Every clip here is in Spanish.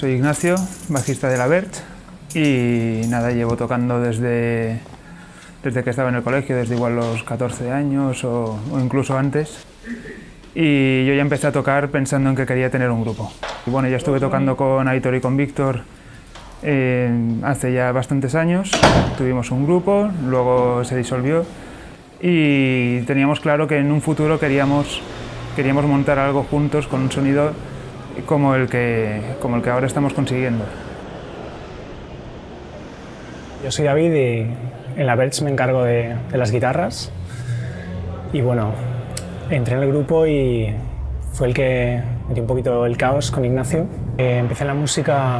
Soy Ignacio, bajista de La Verge, y nada, llevo tocando desde que estaba en el colegio, desde igual los 14 años o incluso antes. Y yo ya empecé a tocar pensando en que quería tener un grupo. Y bueno, ya estuve tocando con Aitor y con Víctor hace ya bastantes años. Tuvimos un grupo, luego se disolvió y teníamos claro que en un futuro queríamos montar algo juntos con un sonido como el que ahora estamos consiguiendo. Yo soy David y en La Verge me encargo de las guitarras. Y bueno, entré en el grupo y fue el que metió un poquito el caos con Ignacio. Empecé en la música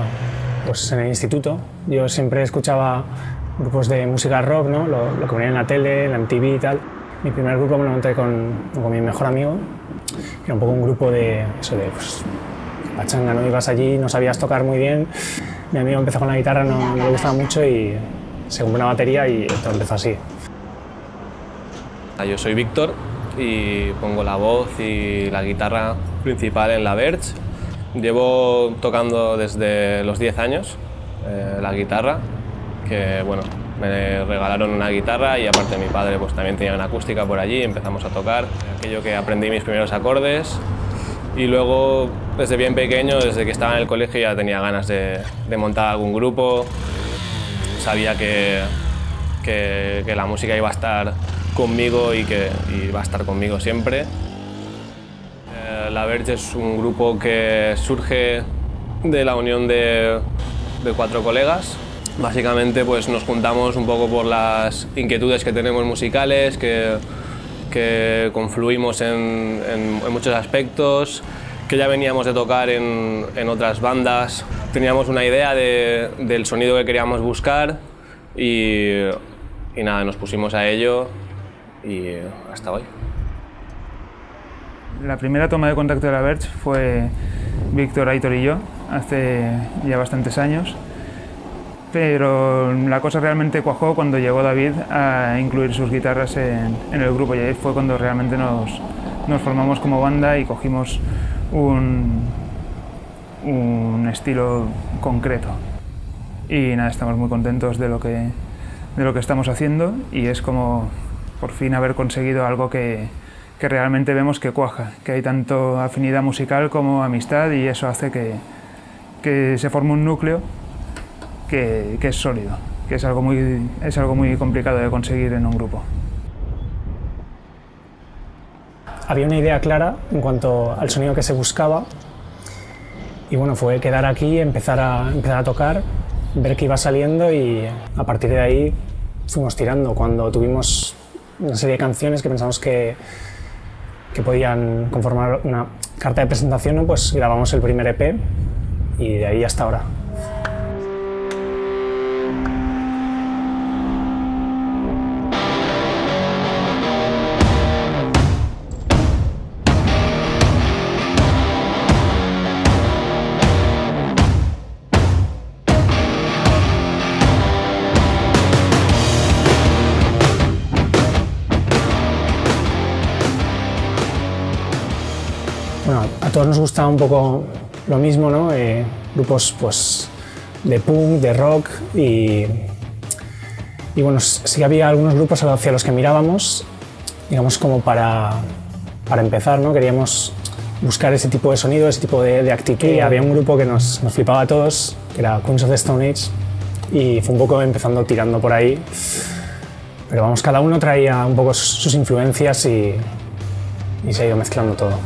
pues, en el instituto. Yo siempre escuchaba grupos de música rock, ¿no? Lo que ponían en la tele, en la MTV y tal. Mi primer grupo me lo monté con mi mejor amigo, que era un poco un grupo de pues, pachanga, ¿no? Ibas allí, no sabías tocar muy bien. Mi amigo empezó con la guitarra, no le gustaba mucho y se compró una batería y todo empezó así. Yo soy Víctor y pongo la voz y la guitarra principal en La Verge. Llevo tocando desde los 10 años la guitarra, que bueno, me regalaron una guitarra y aparte mi padre pues también tenía una acústica por allí, empezamos a tocar aquello que aprendí mis primeros acordes y luego desde bien pequeño, desde que estaba en el colegio ya tenía ganas de montar algún grupo, sabía que la música iba a estar conmigo y que iba a estar conmigo siempre. La Verge es un grupo que surge de la unión de 4 colegas. Básicamente pues, nos juntamos un poco por las inquietudes que tenemos musicales, que confluimos en muchos aspectos, que ya veníamos de tocar en otras bandas. Teníamos una idea del sonido que queríamos buscar y nada, nos pusimos a ello y hasta hoy. La primera toma de contacto de La Verge fue Víctor, Aitor y yo, hace ya bastantes años. Pero la cosa realmente cuajó cuando llegó David a incluir sus guitarras en el grupo y ahí fue cuando realmente nos formamos como banda y cogimos un estilo concreto. Y nada, estamos muy contentos de lo que estamos haciendo y es como por fin haber conseguido algo que realmente vemos que cuaja, que hay tanto afinidad musical como amistad y eso hace que se forme un núcleo que es sólido, que es algo muy complicado de conseguir en un grupo. Había una idea clara en cuanto al sonido que se buscaba y bueno, fue quedar aquí, empezar a tocar, ver qué iba saliendo y a partir de ahí fuimos tirando. Cuando tuvimos una serie de canciones que pensamos que podían conformar una carta de presentación, ¿no? Pues grabamos el primer EP y de ahí hasta ahora. Bueno, a todos nos gusta un poco lo mismo, ¿no? Grupos pues, de punk, de rock y bueno, sí que había algunos grupos hacia los que mirábamos, digamos como para empezar, ¿no? Queríamos buscar ese tipo de sonido, ese tipo de actitud. Y había un grupo que nos flipaba a todos, que era Queens of the Stone Age y fue un poco empezando tirando por ahí. Pero vamos, cada uno traía un poco sus influencias y se ha ido mezclando todo.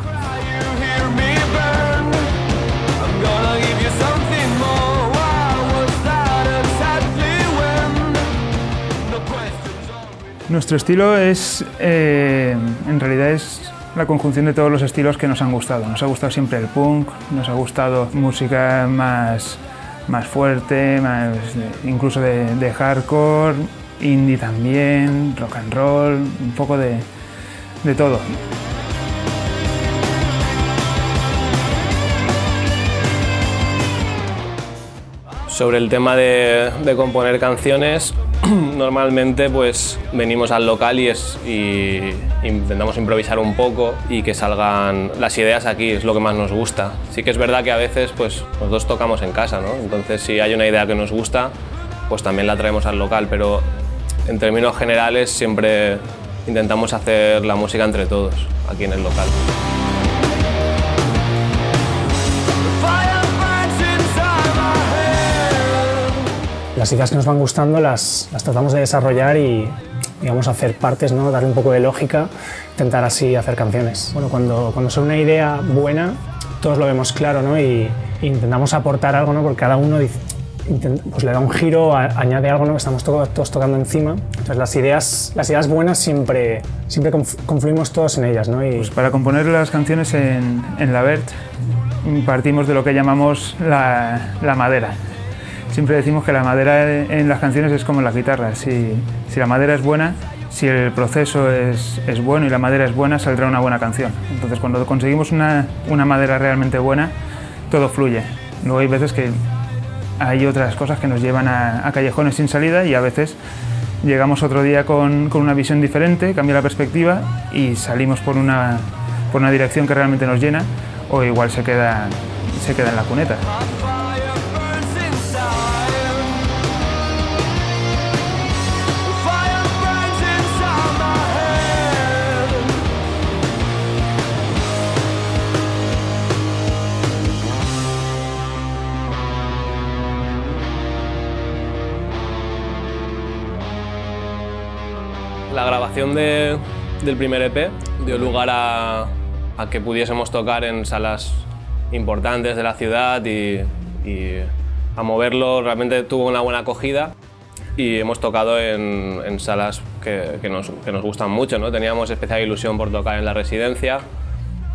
Nuestro estilo en realidad es la conjunción de todos los estilos que nos han gustado. Nos ha gustado siempre el punk, nos ha gustado música más fuerte, incluso de hardcore, indie también, rock and roll, un poco de todo. Sobre el tema de componer canciones, Normalmente pues venimos al local y intentamos improvisar un poco y que salgan las ideas aquí, es lo que más nos gusta. Sí que es verdad que a veces pues los dos tocamos en casa, ¿no? Entonces si hay una idea que nos gusta, pues también la traemos al local, pero en términos generales siempre intentamos hacer la música entre todos aquí en el local. Las ideas que nos van gustando las tratamos de desarrollar y, digamos, hacer partes, ¿no? Darle un poco de lógica, intentar así hacer canciones. Bueno, cuando son una idea buena, todos lo vemos claro, ¿no? Y intentamos aportar algo, ¿no? Porque cada uno pues le da un giro, añade algo, ¿no? Que estamos todos tocando encima. Entonces las ideas buenas siempre confluimos todos en ellas, ¿no? Pues para componer las canciones en la Vert partimos de lo que llamamos la madera. Siempre decimos que la madera en las canciones es como en las guitarras. Si la madera es buena, si el proceso es bueno y la madera es buena, saldrá una buena canción. Entonces cuando conseguimos una madera realmente buena, todo fluye. Luego hay veces que hay otras cosas que nos llevan a callejones sin salida y a veces llegamos otro día con una visión diferente, cambia la perspectiva y salimos por una dirección que realmente nos llena, o igual se queda en la cuneta. La grabación del primer EP dio lugar a que pudiésemos tocar en salas importantes de la ciudad y a moverlo. Realmente tuvo una buena acogida y hemos tocado en salas que nos gustan mucho, ¿no? Teníamos especial ilusión por tocar en La Residencia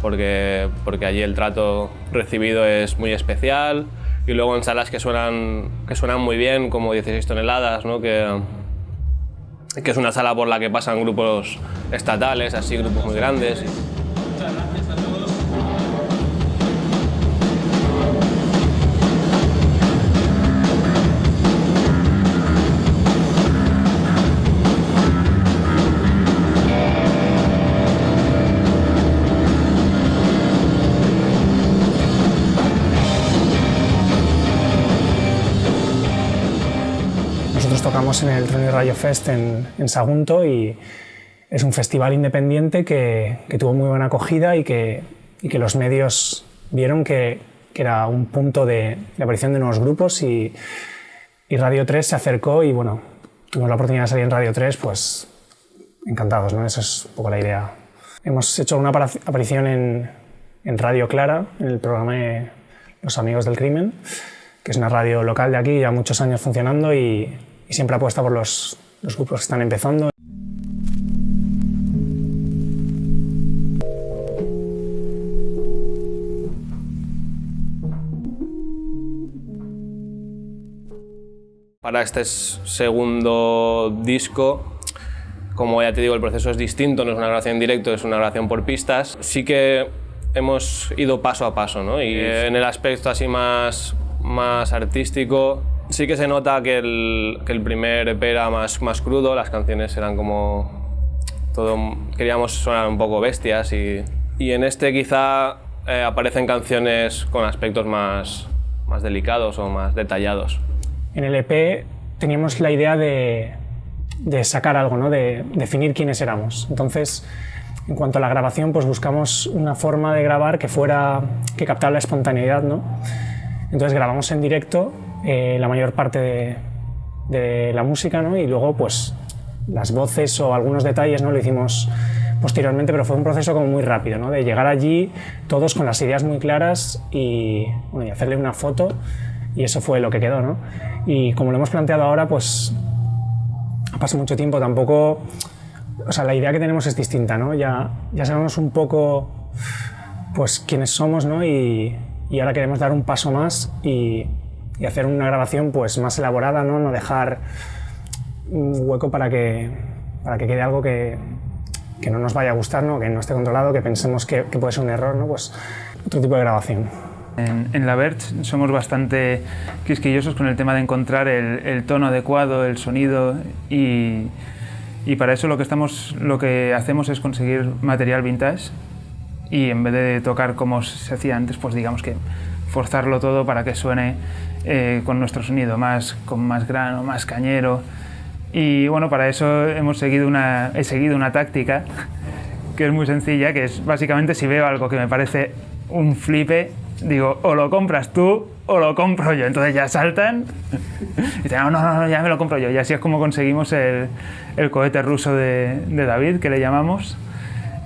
porque allí el trato recibido es muy especial, y luego en salas que suenan muy bien, como 16 toneladas, ¿no? que es una sala por la que pasan grupos estatales, así, grupos muy grandes. Muchas gracias a todos. Nosotros tocamos en el Trueno y Rayo Fest en Sagunto y es un festival independiente que tuvo muy buena acogida y que los medios vieron que era un punto de aparición de nuevos grupos y Radio 3 se acercó y bueno, tuvimos la oportunidad de salir en Radio 3, pues encantados, ¿no? Esa es un poco la idea. Hemos hecho una aparición en Radio Clara, en el programa de Los Amigos del Crimen, que es una radio local de aquí, ya muchos años funcionando y siempre apuesta por los grupos que están empezando. Para este segundo disco, como ya te digo, el proceso es distinto, no es una grabación en directo, es una grabación por pistas. Sí que hemos ido paso a paso, ¿no? Y en el aspecto así más artístico, sí que se nota que el primer EP era más crudo, las canciones eran como queríamos sonar un poco bestias y en este quizá aparecen canciones con aspectos más delicados o más detallados. En el EP teníamos la idea de sacar algo, ¿no? De definir quiénes éramos. Entonces, en cuanto a la grabación, pues buscamos una forma de grabar que captara la espontaneidad, ¿no? Entonces grabamos en directo la mayor parte de la música, ¿no? Y luego pues las voces o algunos detalles, ¿no? Lo hicimos posteriormente, pero fue un proceso como muy rápido, ¿no? De llegar allí todos con las ideas muy claras y hacerle una foto, y eso fue lo que quedó, ¿no? Y como lo hemos planteado ahora, pues ha pasado mucho tiempo, tampoco... O sea, la idea que tenemos es distinta, ¿no? Ya sabemos un poco pues quiénes somos, ¿no? Y ahora queremos dar un paso más y hacer una grabación pues más elaborada, ¿no? No dejar un hueco para que quede algo que no nos vaya a gustar, ¿no? Que no esté controlado, que pensemos que puede ser un error, ¿no? Pues otro tipo de grabación. En la Verge somos bastante quisquillosos con el tema de encontrar el tono adecuado, el sonido, y para eso lo que hacemos es conseguir material vintage, y en vez de tocar como se hacía antes, pues digamos que forzarlo todo para que suene con nuestro sonido, con más grano, más cañero. Y bueno, para eso he seguido una táctica que es muy sencilla, que es básicamente si veo algo que me parece un flipe, digo, o lo compras tú o lo compro yo. Entonces ya saltan y dicen, no, ya me lo compro yo. Y así es como conseguimos el cohete ruso de David, que le llamamos,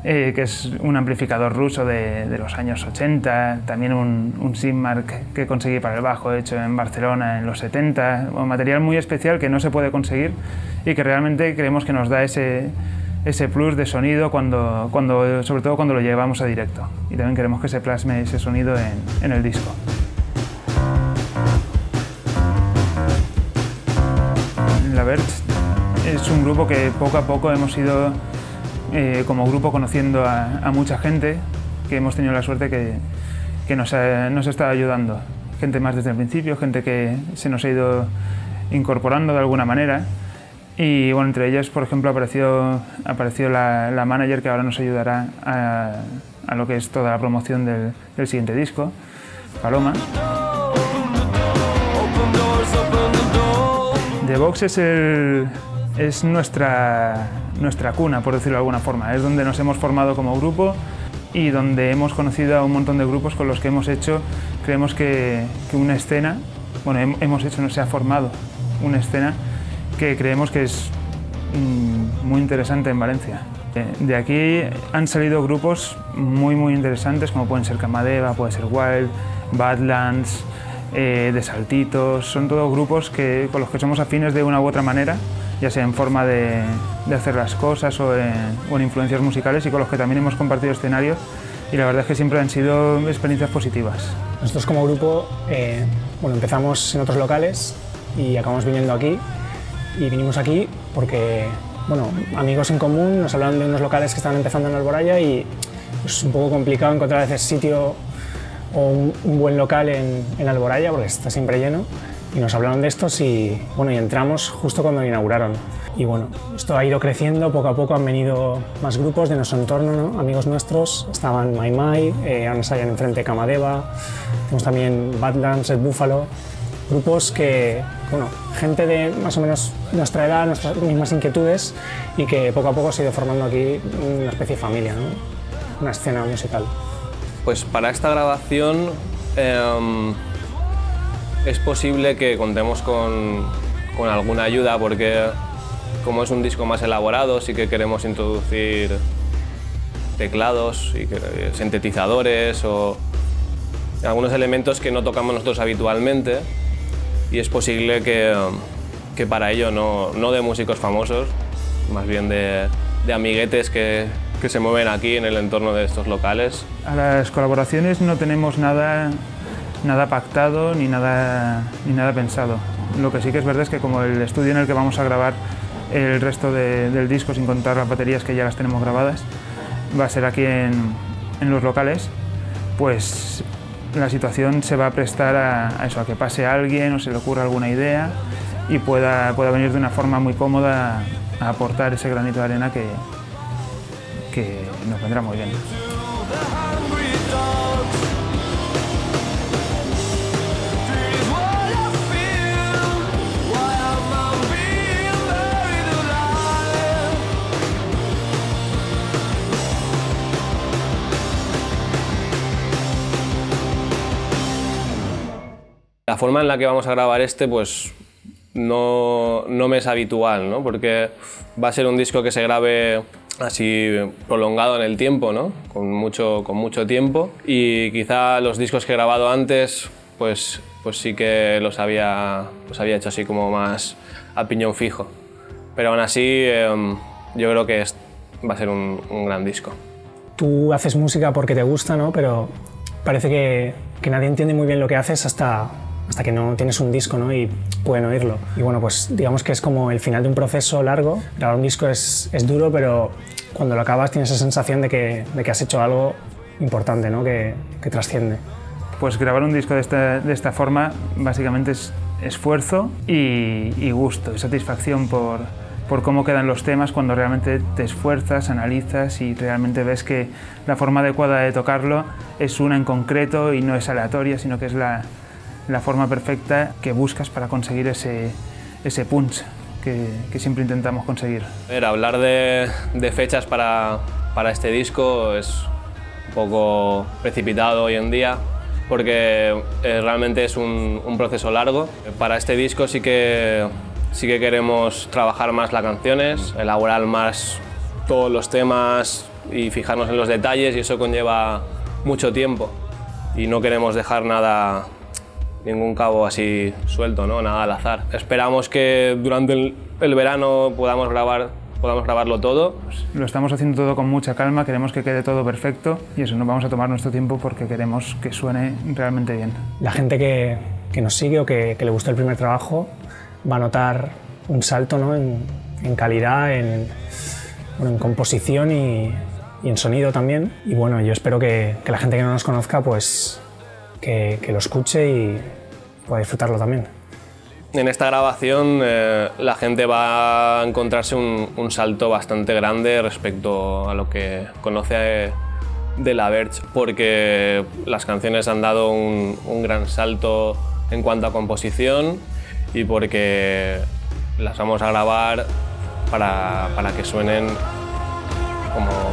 que es un amplificador ruso de los años 80, también un Sigmark que conseguí para el bajo, hecho en Barcelona en los 70, un material muy especial que no se puede conseguir y que realmente creemos que nos da ese plus de sonido, sobre todo cuando lo llevamos a directo, y también queremos que se plasme ese sonido en el disco. La Verge es un grupo que poco a poco hemos ido como grupo conociendo a mucha gente, que hemos tenido la suerte que nos ha estado ayudando, gente más desde el principio, gente que se nos ha ido incorporando de alguna manera. Y bueno, entre ellas, por ejemplo, apareció la manager que ahora nos ayudará a lo que es toda la promoción del siguiente disco, Paloma. The Box es nuestra cuna, por decirlo de alguna forma. Es donde nos hemos formado como grupo y donde hemos conocido a un montón de grupos con los que hemos hecho, creemos que una escena, bueno, no se ha formado una escena que creemos que es muy interesante en Valencia. De aquí han salido grupos muy interesantes, como pueden ser Camadeva, puede ser Wild, Badlands, de Saltitos. Son todos grupos con los que somos afines de una u otra manera, ya sea en forma de hacer las cosas o en influencias musicales, y con los que también hemos compartido escenarios, y la verdad es que siempre han sido experiencias positivas. Nosotros como grupo empezamos en otros locales y acabamos viniendo aquí. Y vinimos aquí porque, amigos en común nos hablaron de unos locales que estaban empezando en Alboraya, y es un poco complicado encontrar ese sitio o un buen local en Alboraya porque está siempre lleno. Y nos hablaron de estos y entramos justo cuando lo inauguraron. Y esto ha ido creciendo, poco a poco han venido más grupos de nuestro entorno, ¿no? Amigos nuestros, estaban Mai Mai, ahora nos hallan enfrente Camadeva, tenemos también Badlands, Red Buffalo. Grupos que, gente de más o menos nuestra edad, nuestras mismas inquietudes, y que poco a poco se ha ido formando aquí una especie de familia, ¿no? Una escena musical. Pues para esta grabación es posible que contemos con alguna ayuda, porque como es un disco más elaborado, sí que queremos introducir teclados y sintetizadores o algunos elementos que no tocamos nosotros habitualmente. Y es posible que para ello no de músicos famosos, más bien de amiguetes que se mueven aquí en el entorno de estos locales. A las colaboraciones no tenemos nada pactado ni nada pensado. Lo que sí que es verdad es que como el estudio en el que vamos a grabar el resto del disco, sin contar las baterías que ya las tenemos grabadas, va a ser aquí en los locales, pues la situación se va a prestar a eso, a que pase alguien o se le ocurra alguna idea y pueda venir de una forma muy cómoda a aportar ese granito de arena que nos vendrá muy bien. La forma en la que vamos a grabar pues no me es habitual, ¿no? Porque va a ser un disco que se grabe así prolongado en el tiempo, ¿no? Con mucho tiempo, y quizá los discos que he grabado antes pues sí que los había hecho así como más a piñón fijo, pero aún así yo creo que va a ser un gran disco. Tú haces música porque te gusta, ¿no? Pero parece que nadie entiende muy bien lo que haces hasta que no tienes un disco, ¿no? Y pueden oírlo. Y pues digamos que es como el final de un proceso largo. Grabar un disco es duro, pero cuando lo acabas tienes esa sensación de que has hecho algo importante, ¿no? Que trasciende. Pues grabar un disco de esta forma básicamente es esfuerzo y gusto y satisfacción por cómo quedan los temas cuando realmente te esfuerzas, analizas y realmente ves que la forma adecuada de tocarlo es una en concreto y no es aleatoria, sino que es la forma perfecta que buscas para conseguir ese punch que siempre intentamos conseguir. Hablar de fechas para este disco es un poco precipitado hoy en día porque realmente es un proceso largo. Para este disco sí que queremos trabajar más las canciones, elaborar más todos los temas y fijarnos en los detalles, y eso conlleva mucho tiempo y no queremos dejar ningún cabo así suelto, ¿no? Nada al azar. Esperamos que durante el verano podamos grabarlo todo. Lo estamos haciendo todo con mucha calma, queremos que quede todo perfecto y eso, nos vamos a tomar nuestro tiempo porque queremos que suene realmente bien. La gente que nos sigue o que le gustó el primer trabajo va a notar un salto, ¿no? en calidad, en composición y en sonido también. Y bueno, yo espero que la gente que no nos conozca pues que lo escuche y pueda disfrutarlo también. En esta grabación la gente va a encontrarse un salto bastante grande respecto a lo que conoce de La Verge, porque las canciones han dado un gran salto en cuanto a composición y porque las vamos a grabar para que suenen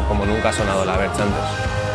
como nunca ha sonado La Verge antes.